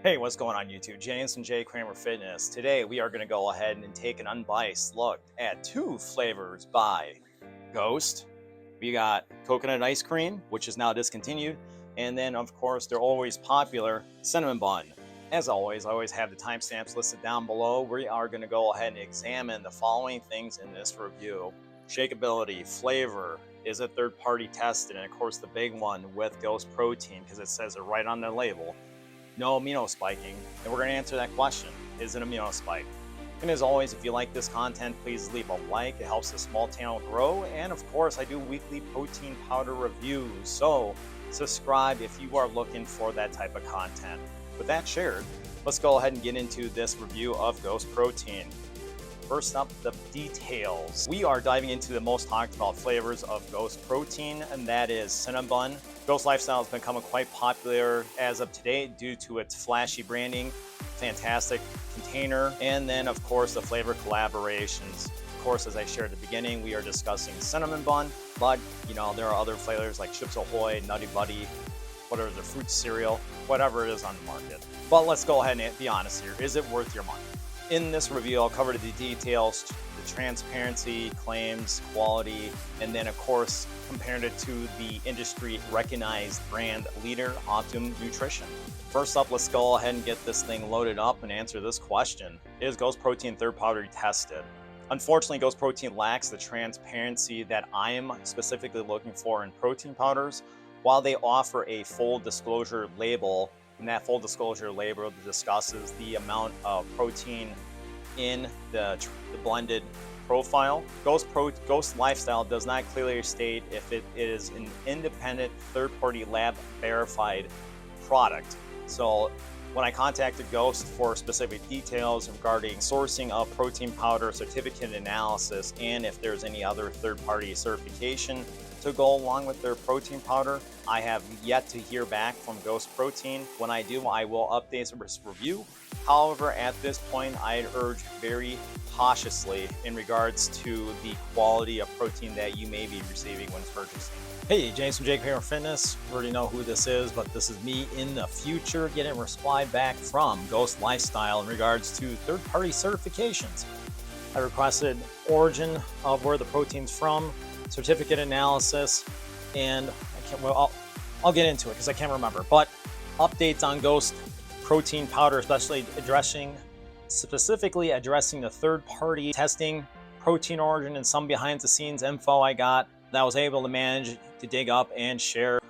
Hey, what's going on YouTube? James and Jay Kramer Fitness. Today we are going to go ahead and take an unbiased look at two flavors by Ghost. We got coconut ice cream, which is now discontinued, and then of course their always popular cinnamon bun. As always, I always have the timestamps listed down below. We are going to go ahead and examine the following things in this review: shakeability, flavor, is it third-party tested, and of course the big one with Ghost Protein, because it says it right on the label. No amino spiking, and we're going to answer that question. Is it amino spike? And as always, if you like this content, please leave a like. It helps the small channel grow. And of course, I do weekly protein powder reviews, so subscribe if you are looking for that type of content. With that shared, let's go ahead and get into this review of Ghost Protein. First up, the details. We are diving into the most talked about flavors of Ghost Protein, and that is Cinnabon. Ghost Lifestyle has become quite popular as of today due to its flashy branding, fantastic container, and then of course the flavor collaborations. Of course, as I shared at the beginning, we are discussing cinnamon bun, but there are other flavors like Chips Ahoy, Nutty Buddy, whatever the fruit cereal, whatever it is on the market. But let's go ahead and be honest here. Is it worth your money? In this review, I'll cover the details, the transparency, claims, quality, and then of course compared it to the industry recognized brand leader, Optimum Nutrition. First up, let's go ahead and get this thing loaded up and answer this question. Is Ghost Protein third-party tested? Unfortunately, Ghost Protein lacks the transparency that I am specifically looking for in protein powders. While they offer a full disclosure label, and that full disclosure label discusses the amount of protein in the blended profile, Ghost Lifestyle does not clearly state if it is an independent third-party lab verified product. So when I contacted Ghost for specific details regarding sourcing of protein powder, certificate analysis, and if there's any other third-party certification to go along with their protein powder, I have yet to hear back from Ghost Protein. When I do, I will update this review. However, at this point, I'd urge very cautiously in regards to the quality of protein that you may be receiving when purchasing. Hey, James from Jay Kramer Fitness. You already know who this is, but this is me in the future getting a reply back from Ghost Lifestyle in regards to third-party certifications. I requested origin of where the protein's from, certificate analysis, and I'll get into it because I can't remember, but updates on Ghost Protein powder, specifically addressing the third-party testing, protein origin, and some behind-the-scenes info I got that I was able to manage to dig up and share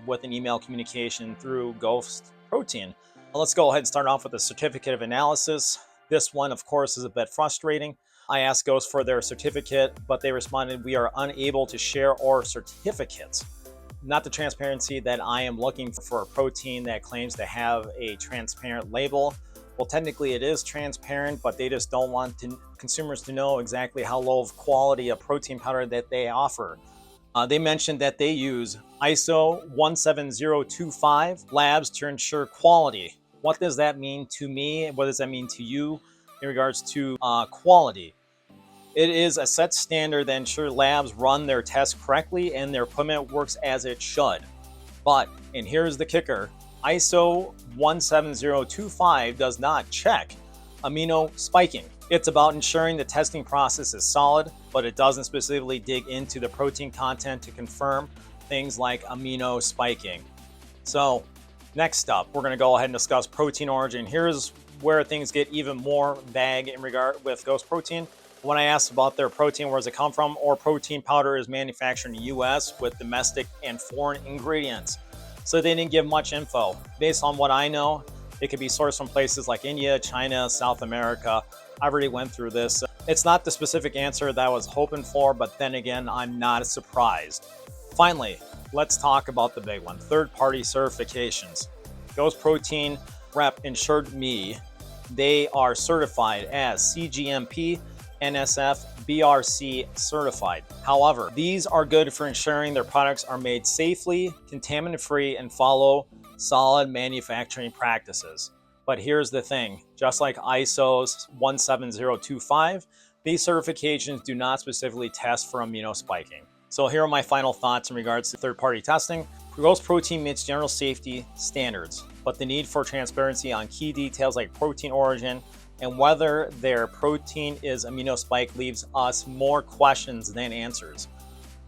with an email communication through Ghost Protein. Let's go ahead and start off with the certificate of analysis. This one, of course, is a bit frustrating. I asked Ghost for their certificate, but they responded, "We are unable to share our certificates." Not the transparency that I am looking for a protein that claims to have a transparent label. Well, technically it is transparent, but they just don't want consumers to know exactly how low of quality a protein powder that they offer. They mentioned that they use ISO 17025 labs to ensure quality. What does that mean to me? What does that mean to you in regards to quality? It is a set standard that ensures labs run their tests correctly and their equipment works as it should. But, and here's the kicker, ISO 17025 does not check amino spiking. It's about ensuring the testing process is solid, but it doesn't specifically dig into the protein content to confirm things like amino spiking. So, next up, we're going to go ahead and discuss protein origin. Here's where things get even more vague in regard with Ghost Protein. When I asked about their protein, where does it come from, or protein powder is manufactured in the US with domestic and foreign ingredients. So they didn't give much info. Based on what I know, it could be sourced from places like India, China, South America. I already went through this. It's not the specific answer that I was hoping for, but then again, I'm not surprised. Finally, let's talk about the big one, third-party certifications. Ghost Protein rep assured me they are certified as CGMP, NSF, BRC certified. However, these are good for ensuring their products are made safely, contaminant-free, and follow solid manufacturing practices. But here's the thing, just like ISO's 17025, these certifications do not specifically test for amino spiking. So here are my final thoughts in regards to third-party testing. Ghost Protein meets general safety standards, but the need for transparency on key details like protein origin and whether their protein is amino spike leaves us more questions than answers.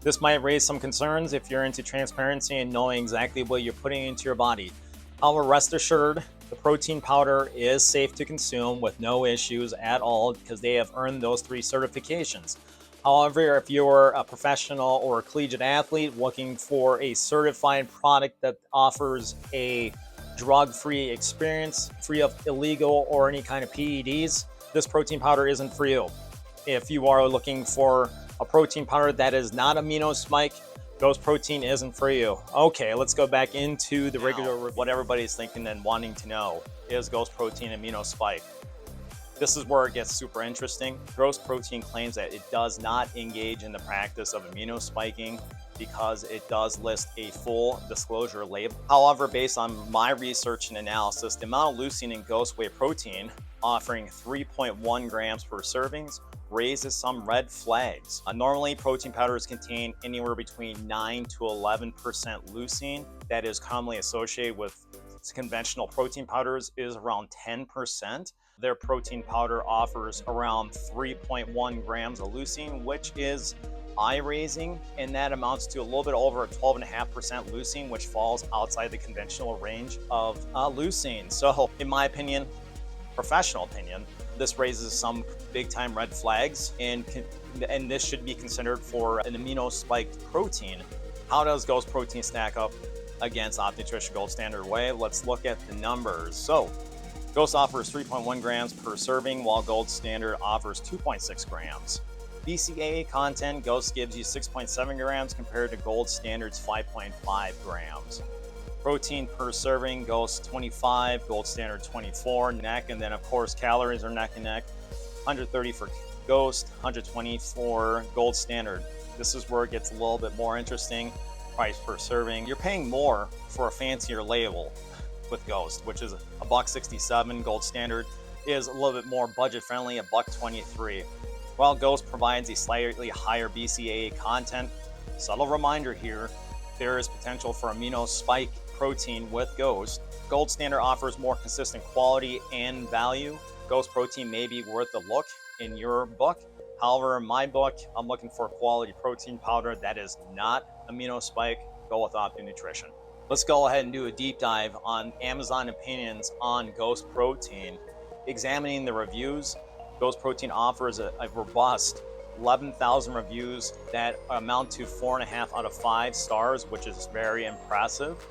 This might raise some concerns if you're into transparency and knowing exactly what you're putting into your body. However, rest assured, the protein powder is safe to consume with no issues at all because they have earned those 3 certifications. However, if you're a professional or a collegiate athlete looking for a certified product that offers a drug-free experience, free of illegal or any kind of PEDs, this protein powder isn't for you. If you are looking for a protein powder that is not amino spike, Ghost Protein isn't for you. Okay, let's go back into the regular, what everybody's thinking and wanting to know. Is Ghost Protein amino spike? This is where it gets super interesting. Ghost Protein claims that it does not engage in the practice of amino spiking because it does list a full disclosure label. However, based on my research and analysis, the amount of leucine in Ghost Whey protein, offering 3.1 grams per servings, raises some red flags. Normally, protein powders contain anywhere between 9 to 11% leucine. That is commonly associated with conventional protein powders is around 10%. Their protein powder offers around 3.1 grams of leucine, which is eye-raising, and that amounts to a little bit over 12.5% leucine, which falls outside the conventional range of leucine. So, in my opinion, professional opinion, this raises some big-time red flags, and this should be considered for an amino-spiked protein. How does Ghost Protein stack up against Nutrition Gold Standard Whey? Let's look at the numbers. So, Ghost offers 3.1 grams per serving, while Gold Standard offers 2.6 grams. BCAA content, Ghost gives you 6.7 grams compared to Gold Standard's 5.5 grams. Protein per serving, Ghost 25, Gold Standard 24, neck, and then of course calories are neck and neck. 130 for Ghost, 120 for Gold Standard. This is where it gets a little bit more interesting. Price per serving. You're paying more for a fancier label with Ghost, which is $1.67. Gold Standard is a little bit more budget friendly, $1.23. While Ghost provides a slightly higher BCAA content, subtle reminder here, there is potential for amino spike protein with Ghost. Gold Standard offers more consistent quality and value. Ghost Protein may be worth a look in your book. However, in my book, I'm looking for a quality protein powder that is not amino spike. Go with Opti Nutrition. Let's go ahead and do a deep dive on Amazon opinions on Ghost Protein. Examining the reviews, Ghost Protein offers a robust 11,000 reviews that amount to 4.5 out of 5 stars, which is very impressive.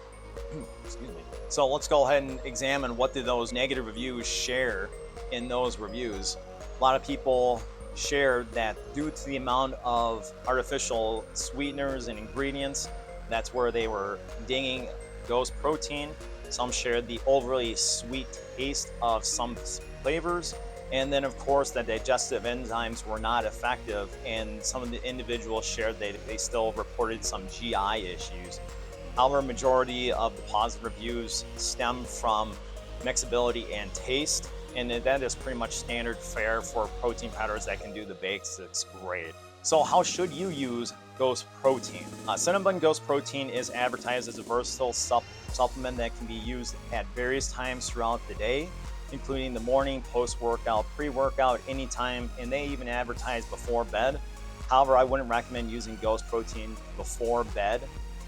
Excuse me. So let's go ahead and examine what did those negative reviews share in those reviews. A lot of people shared that due to the amount of artificial sweeteners and ingredients, that's where they were dinging Ghost Protein. Some shared the overly sweet taste of some flavors. And then, of course, the digestive enzymes were not effective. And some of the individuals shared they still reported some GI issues. However, majority of the positive reviews stem from mixability and taste. And that is pretty much standard fare for protein powders that can do the basics great. So how should you use Ghost Protein? Cinnabon Ghost Protein is advertised as a versatile supplement that can be used at various times throughout the day, including the morning, post-workout, pre-workout, anytime, and they even advertise before bed. However, I wouldn't recommend using Ghost Protein before bed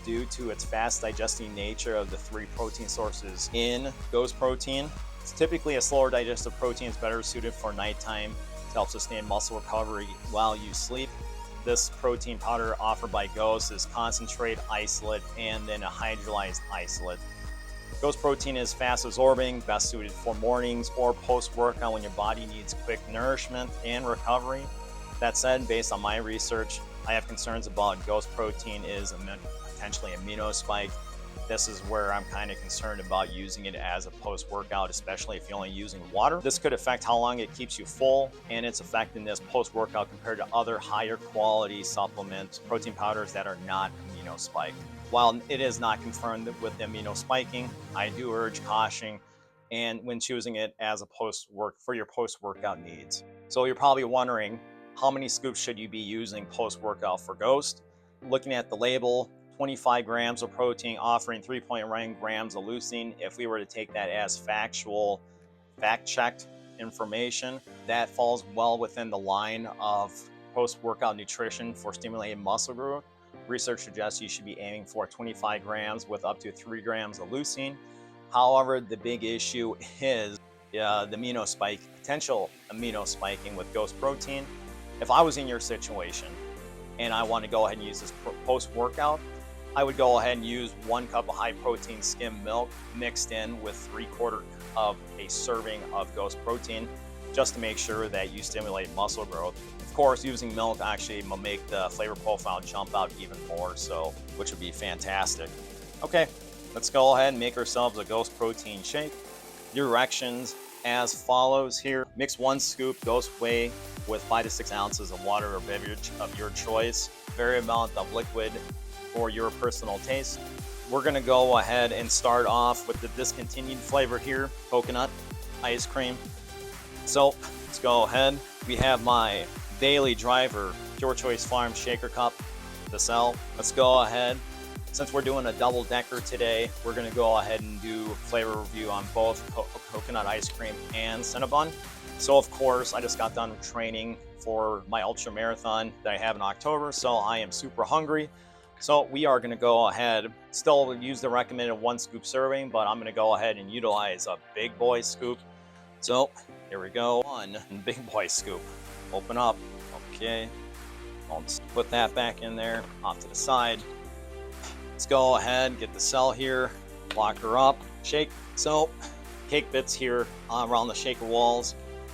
due to its fast digesting nature of the 3 protein sources in Ghost Protein. It's typically a slower digestive protein. It's better suited for nighttime to help sustain muscle recovery while you sleep. This protein powder offered by Ghost is concentrate, isolate, and then a hydrolyzed isolate. Ghost Protein is fast absorbing, best suited for mornings or post-workout when your body needs quick nourishment and recovery. That said, based on my research, I have concerns about Ghost Protein is potentially amino spike. This is where I'm kind of concerned about using it as a post-workout, especially if you're only using water. This could affect how long it keeps you full and its effectiveness post-workout compared to other higher quality supplements, protein powders that are not amino spiked. While it is not confirmed with amino spiking, I do urge caution and when choosing it as a for your post-workout needs. So you're probably wondering, how many scoops should you be using post-workout for Ghost? looking at the label, 25 grams of protein offering 3.9 grams of leucine. If we were to take that as factual, fact-checked information, that falls well within the line of post-workout nutrition for stimulating muscle growth. Research suggests you should be aiming for 25 grams with up to 3 grams of leucine. However, the big issue is the amino spike, potential amino spiking with Ghost Protein. If I was in your situation and I want to go ahead and use this post-workout, I would go ahead and use 1 cup of high-protein skim milk mixed in with 3/4 of a serving of Ghost Protein, just to make sure that you stimulate muscle growth. Of course, using milk actually will make the flavor profile jump out even more, so which would be fantastic. Okay, let's go ahead and make ourselves a Ghost Protein shake. Directions as follows here. Mix 1 scoop Ghost Whey with 5 to 6 ounces of water or beverage of your choice. Vary amount of liquid for your personal taste. We're gonna go ahead and start off with the discontinued flavor here, coconut ice cream. So let's go ahead. We have my Daily Driver Pure Choice Farm Shaker Cup to sell. Let's go ahead. Since we're doing a double decker today, we're gonna go ahead and do flavor review on both coconut ice cream and Cinnabon. So of course, I just got done training for my ultra marathon that I have in October, so I am super hungry. So we are gonna go ahead, still use the recommended 1 scoop serving, but I'm gonna go ahead and utilize a big boy scoop. So here we go, 1 big boy scoop. Open up, okay. I'll just put that back in there, off to the side. Let's go ahead, get the cell here, lock her up, shake. So cake bits here around the shaker walls.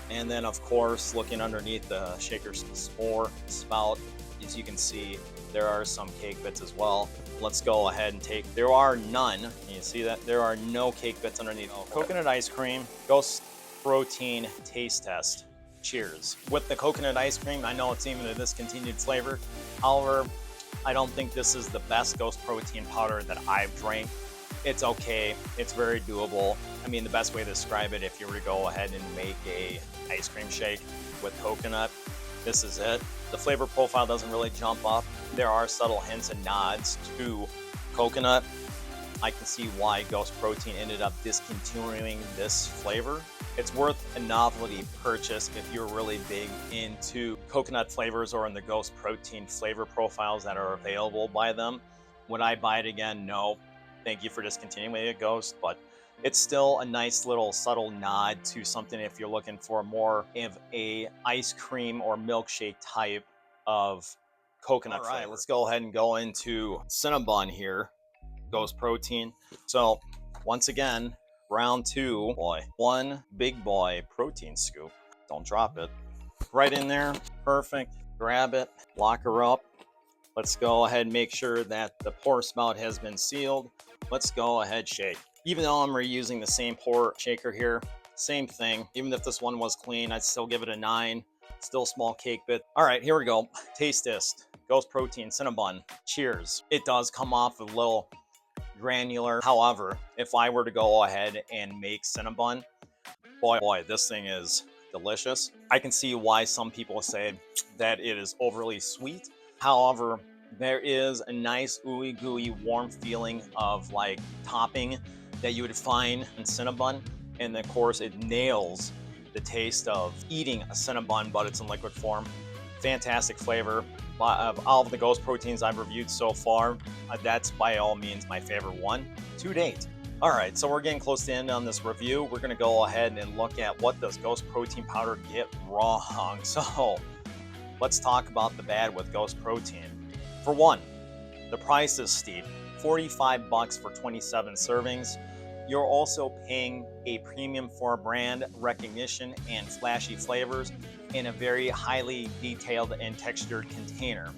And then of course, looking underneath the shaker spore spout, as you can see, there are some cake bits as well. Let's go ahead and take, there are none. You see that? There are no cake bits underneath. Coconut ice cream, Ghost Protein taste test. Cheers. With the coconut ice cream, I know it's even a discontinued flavor. However, I don't think this is the best Ghost Protein powder that I've drank. It's okay, it's very doable. I mean, the best way to describe it, if you were to go ahead and make a ice cream shake with coconut, this is it. The flavor profile doesn't really jump up. There are subtle hints and nods to coconut. I can see why Ghost Protein ended up discontinuing this flavor. It's worth a novelty purchase if you're really big into coconut flavors or in the Ghost Protein flavor profiles that are available by them. Would I buy it again? No. Thank you for discontinuing it, Ghost, but it's still a nice little subtle nod to something if you're looking for more of a ice cream or milkshake type of coconut flavor. All right, let's go ahead and go into Cinnabon here, Ghost Protein. So once again, round 2, boy, 1 big boy protein scoop. Don't drop it. Right in there, perfect. Grab it, lock her up. Let's go ahead and make sure that the pour spout has been sealed. Let's go ahead, shake. Even though I'm reusing the same pour shaker here, same thing. Even if this one was clean, I'd still give it a 9. Still small cake bit. All right, here we go. Taste test. Ghost Protein Cinnabon. Cheers. It does come off a little granular. However, if I were to go ahead and make Cinnabon, boy, this thing is delicious. I can see why some people say that it is overly sweet. However, there is a nice ooey gooey warm feeling of like topping that you would find in Cinnabon. And of course, it nails the taste of eating a Cinnabon, but it's in liquid form. Fantastic flavor. Of all of the Ghost Proteins I've reviewed so far, that's by all means my favorite one to date. All right, so we're getting close to the end on this review. We're gonna go ahead and look at what does Ghost Protein powder get wrong. So let's talk about the bad with Ghost Protein. For one, the price is steep. $45 for 27 servings. You're also paying a premium for brand recognition and flashy flavors in a very highly detailed and textured container.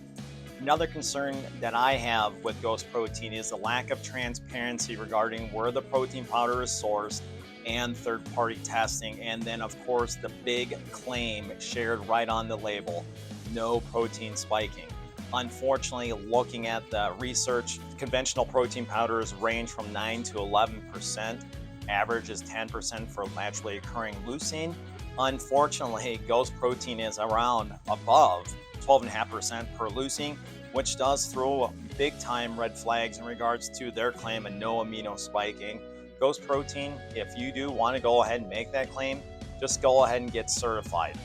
Another concern that I have with Ghost Protein is the lack of transparency regarding where the protein powder is sourced and third-party testing, and then of course the big claim shared right on the label, no protein spiking. Unfortunately, looking at the research, conventional protein powders range from 9 to 11%. Average is 10% for naturally occurring leucine. Unfortunately, Ghost Protein is around above 12.5% per leucine, which does throw big time red flags in regards to their claim of no amino spiking. Ghost Protein, if you do want to go ahead and make that claim, just go ahead and get certified.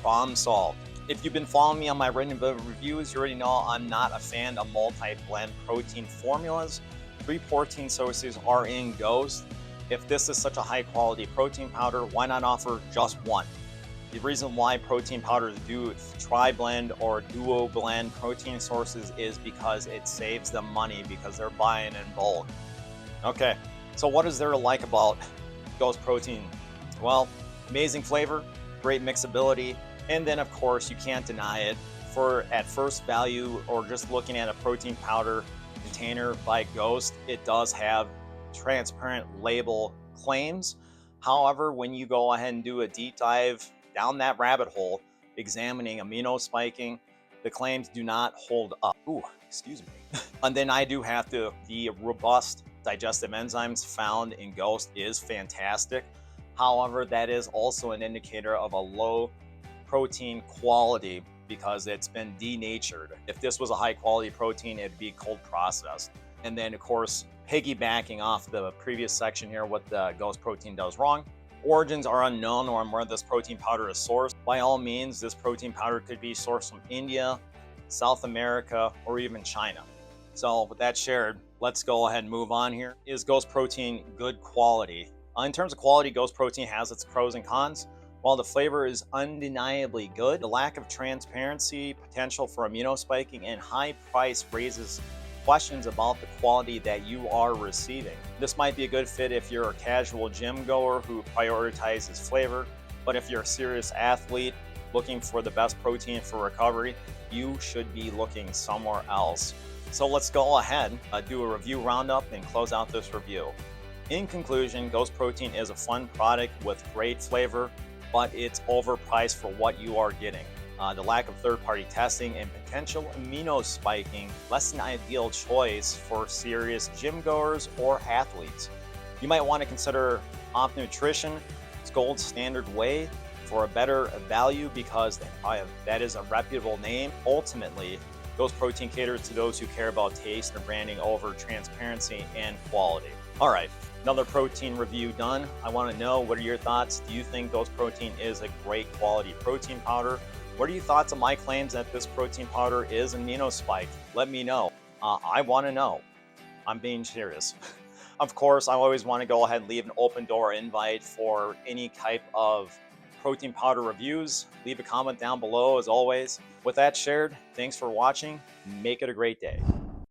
Problem solved. If you've been following me on my written reviews, you already know I'm not a fan of multi-blend protein formulas. 3 protein sources are in Ghost. If this is such a high quality protein powder, why not offer just one? The reason why protein powders do tri-blend or duo blend protein sources is because it saves them money because they're buying in bulk. Okay, so what is there to like about Ghost Protein? Well, amazing flavor, great mixability, and then of course you can't deny it. For at first value or just looking at a protein powder container by Ghost, it does have transparent label claims. However, when you go ahead and do a deep dive down that rabbit hole, examining amino spiking, the claims do not hold up. Ooh, excuse me. And then I do have to, the robust digestive enzymes found in Ghost is fantastic. However, that is also an indicator of a low protein quality because it's been denatured. If this was a high quality protein, it'd be cold processed. And then of course, piggybacking off the previous section here, what the Ghost Protein does wrong. Origins are unknown on where this protein powder is sourced. By all means, this protein powder could be sourced from India, South America, or even China. So with that shared, let's go ahead and move on here. Is Ghost Protein good quality? In terms of quality, Ghost Protein has its pros and cons. While the flavor is undeniably good, the lack of transparency, potential for amino spiking, and high price raises questions about the quality that you are receiving. This might be a good fit if you're a casual gym goer who prioritizes flavor, but if you're a serious athlete looking for the best protein for recovery, you should be looking somewhere else. So let's go ahead, do a review roundup and close out this review. In conclusion, Ghost Protein is a fun product with great flavor, but it's overpriced for what you are getting. The lack of third-party testing and potential amino spiking, less than ideal choice for serious gym goers or athletes. You might want to consider Op Nutrition's Gold Standard Whey for a better value because that is a reputable name. Ultimately, Ghost Protein caters to those who care about taste and branding over transparency and quality. All right, another protein review done. I want to know, what are your thoughts? Do you think Ghost Protein is a great quality protein powder? What are your thoughts on my claims that this protein powder is amino spiked? Let me know. I want to know. I'm being serious. Of course, I always want to go ahead and leave an open door invite for any type of protein powder reviews. Leave a comment down below as always. With that shared, thanks for watching. Make it a great day.